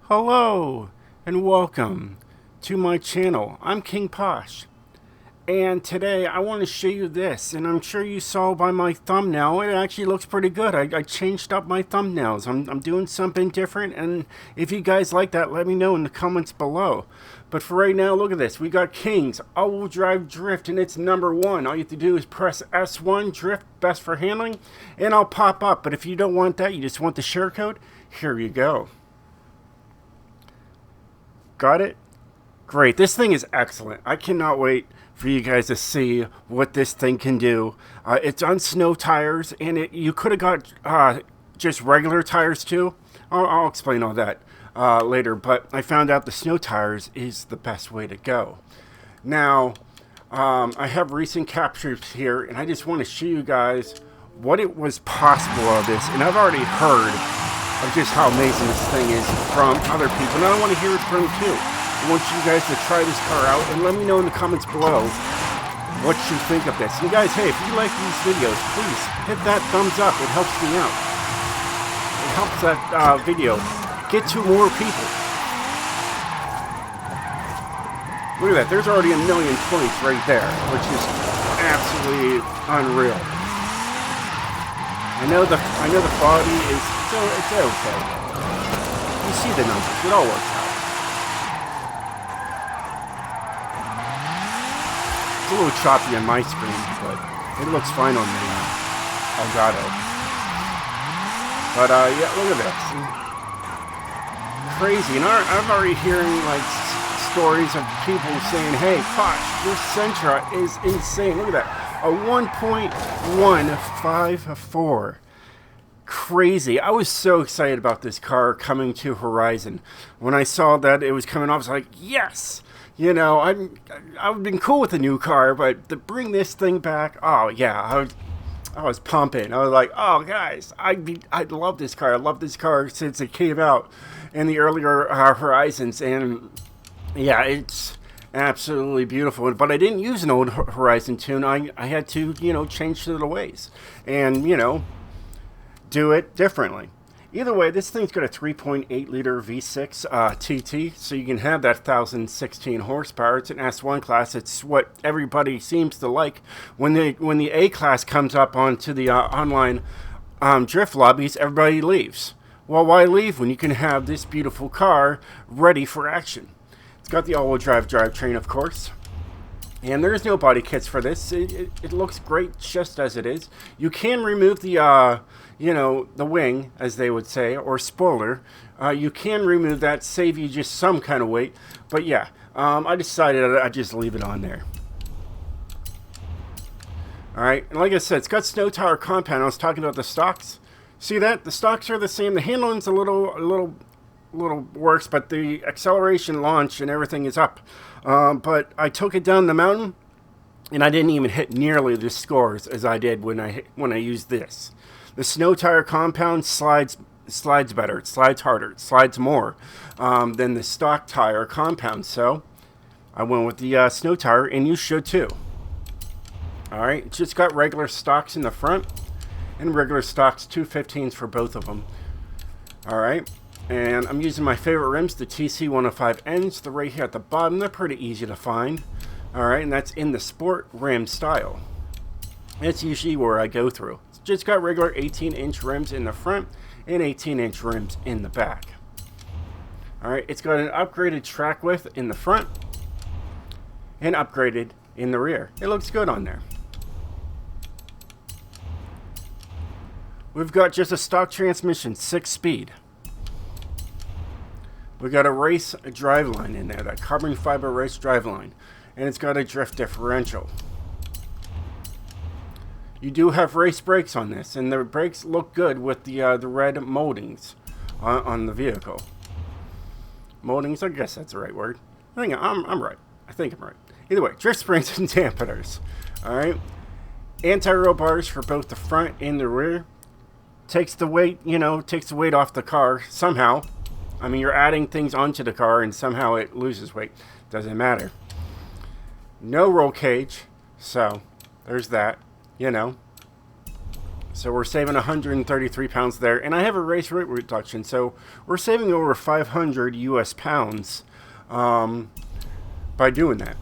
Hello and welcome to my channel. I'm King Posh, and today I want to show you this, and I'm sure you saw by my thumbnail it actually looks pretty good. I changed up my thumbnails. I'm doing something different, and if you guys like that, let me know in the comments below. But for right now, look at this. We got King's all-wheel drive drift, and it's #1. All you have to do is press S1 drift, best for handling, and I'll pop up. But if you don't want that, you just want the share code, here you go. Got it? Great. This thing is excellent. I cannot wait for you guys to see what this thing can do. It's on snow tires, and you could have got just regular tires too. I'll explain all that later, but I found out the snow tires is the best way to go. Now, I have recent captures here, and I just want to show you guys what it was possible of this, and I've already heard of just how amazing this thing is from other people, and I want to hear it from you too. I want you guys to try this car out and let me know in the comments below what you think of this. And guys, hey, if you like these videos, please hit that thumbs up. It helps me out. It helps that video get to more people. Look at that. There's already 1 million points right there, which is absolutely unreal. I know the body is it's okay. You see the numbers. It all works out. It's a little choppy on my screen, but it looks fine on the Elgato. But yeah, look at this. Crazy. And I'm already hearing like stories of people saying, "Hey, Posh, this Sentra is insane. Look at that. A 1.154. Crazy." I was so excited about this car coming to Horizon. When I saw that it was coming off, I was like, yes! You know, I've been cool with the new car, but to bring this thing back, oh yeah, I was pumping. I was like, oh guys, I love this car. I love this car since it came out in the earlier Horizons, and yeah, it's absolutely beautiful. But I didn't use an old Horizon tune. I had to, you know, change to the ways and, you know, do it differently. Either way, this thing's got a 3.8 liter V6 TT, so you can have that 1,016 horsepower. It's an S1 class. It's what everybody seems to like. When the A class comes up onto the online drift lobbies, everybody leaves. Well, why leave when you can have this beautiful car ready for action? It's got the all-wheel drive drivetrain, of course. And there's no body kits for this. It looks great just as it is. You can remove the, you know, the wing, as they would say, or spoiler. You can remove that, save you just some kind of weight. But yeah, I decided I'd just leave it on there. Alright, and like I said, it's got snow tire compound. I was talking about the stocks. See that? The stocks are the same. The handling's a little worse, but the acceleration, launch, and everything is up. But I took it down the mountain, and I didn't even hit nearly the scores as I did when I used this. The snow tire compound slides better, it slides harder, it slides more than the stock tire compound. So I went with the snow tire, and you should too. All right, it's just got regular stocks in the front and regular stocks 215s for both of them. All right. And I'm using my favorite rims, the TC105Ns. They're right here at the bottom. They're pretty easy to find. Alright, and that's in the sport rim style. That's usually where I go through. It's just got regular 18-inch rims in the front and 18-inch rims in the back. Alright, it's got an upgraded track width in the front and upgraded in the rear. It looks good on there. We've got just a stock transmission, 6-speed. We got a race driveline in there, that carbon fiber race driveline, and it's got a drift differential. You do have race brakes on this, and the brakes look good with the red moldings on the vehicle. Moldings, I guess that's the right word. I think I'm right. I think I'm right. Either way, drift springs and dampeners. All right, anti-roll bars for both the front and the rear. Takes the weight, you know, takes the weight off the car somehow. I mean, you're adding things onto the car and somehow it loses weight. Doesn't matter. No roll cage, so there's that, you know. So we're saving 133 pounds there. And I have a race weight reduction. So we're saving over 500 US pounds by doing that.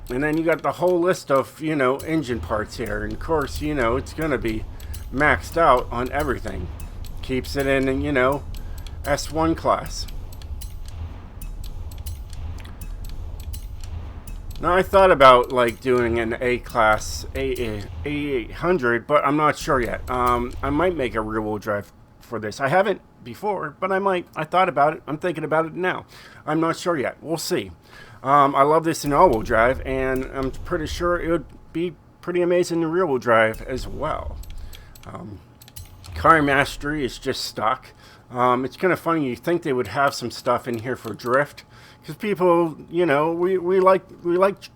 And then you got the whole list of, engine parts here. And of course, it's going to be maxed out on everything. Keeps it in, S1 class. Now I thought about like doing an A class A800, but I'm not sure yet. I might make a rear wheel drive for this. I haven't before, but I might. I thought about it. I'm thinking about it now. I'm not sure yet. We'll see. I love this in all-wheel drive, and I'm pretty sure it would be pretty amazing in rear-wheel drive as well. Car Mastery is just stock. It's kind of funny. You think they would have some stuff in here for drift, because people, we like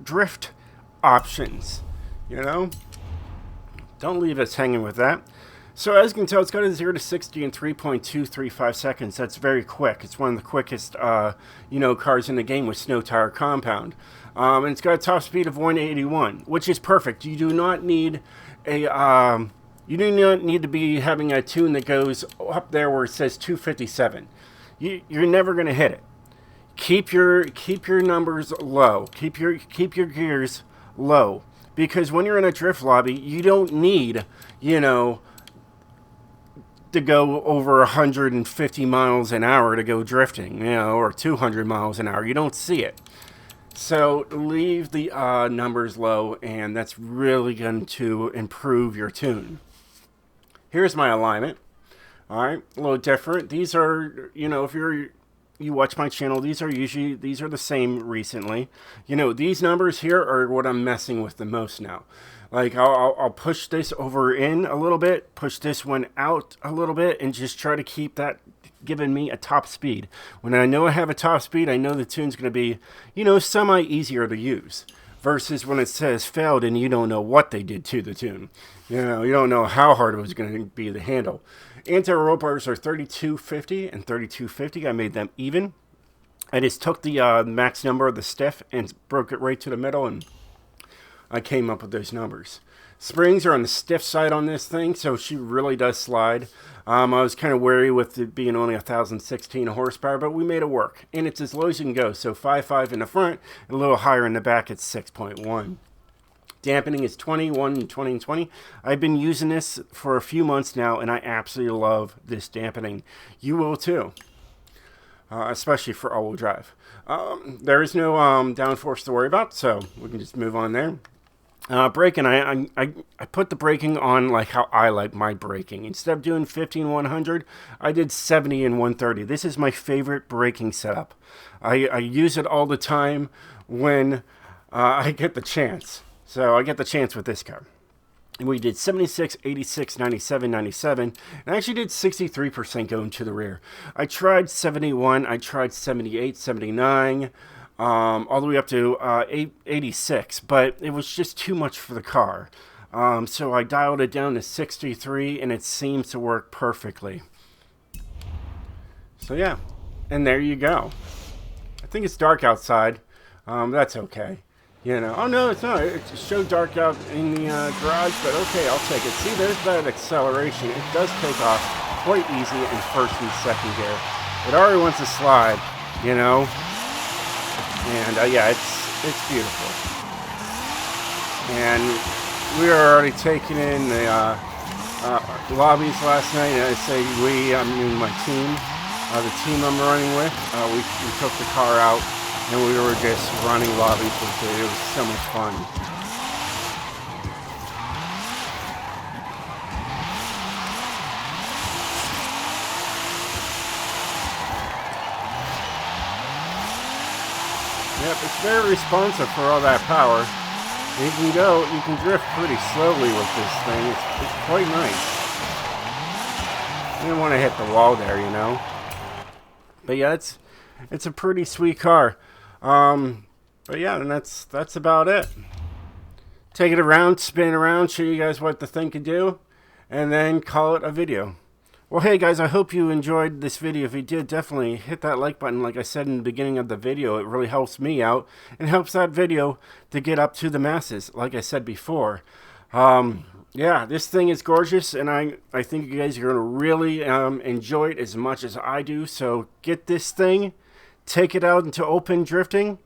drift options. Don't leave us hanging with that. So as you can tell, it's got a 0 to 60 in 3.235 seconds. That's very quick. It's one of the quickest, cars in the game with snow tire compound. And it's got a top speed of 181, which is perfect. You do not need to be having a tune that goes up there where it says 257. You're never going to hit it. Keep your numbers low. Keep your gears low, because when you're in a drift lobby, you don't need, to go over 150 miles an hour to go drifting, or 200 miles an hour. You don't see it. So leave the numbers low, and that's really going to improve your tune. Here's my alignment. All right, a little different. These are, if you watch my channel, these are the same recently. These numbers here are what I'm messing with the most now. Like I'll push this over in a little bit, push this one out a little bit, and just try to keep that giving me a top speed. When I know I have a top speed, I know the tune's going to be, semi easier to use. Versus when it says failed and you don't know what they did to the tune. You don't know how hard it was going to be to handle. Anti-roll bars are 3250 and 3250. I made them even. I just took the max number of the stiff and broke it right to the middle, and I came up with those numbers. Springs are on the stiff side on this thing, so she really does slide. I was kind of wary with it being only 1,016 horsepower, but we made it work. And it's as low as you can go, so 5.5 in the front, and a little higher in the back at 6.1. Dampening is 21 and 20 and 20. I've been using this for a few months now, and I absolutely love this dampening. You will too, especially for all-wheel drive. There is no downforce to worry about, so we can just move on there. Braking, I put the braking on like how I like my braking. Instead of doing 15-100, I did 70 and 130. This is my favorite braking setup. I use it all the time when I get the chance. So I get the chance with this car. And we did 76, 86, 97, 97. And I actually did 63% going to the rear. I tried 71, I tried 78, 79. All the way up to 86, but it was just too much for the car. So I dialed it down to 63, and it seems to work perfectly. So yeah, and there you go. I think it's dark outside. That's okay. Oh no, it's not. It's so dark out in the garage, but okay, I'll take it. See, there's that acceleration. It does take off quite easy in first and second gear. It already wants to slide, And yeah, it's beautiful. And we were already taking in the lobbies last night. And I say we, I mean my team, the team I'm running with. We took the car out and we were just running lobbies with it. It was so much fun. Yep, it's very responsive for all that power. You can drift pretty slowly with this thing. It's quite nice. You don't want to hit the wall there, But yeah, it's a pretty sweet car. But yeah, and that's about it. Take it around, spin it around, show you guys what the thing can do, and then call it a video. Well, hey guys, I hope you enjoyed this video. If you did, definitely hit that like button. Like I said in the beginning of the video, it really helps me out and helps that video to get up to the masses, like I said before. Yeah, this thing is gorgeous, and I think you guys are going to really enjoy it as much as I do. So get this thing, take it out into open drifting,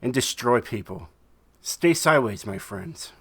and destroy people. Stay sideways, my friends.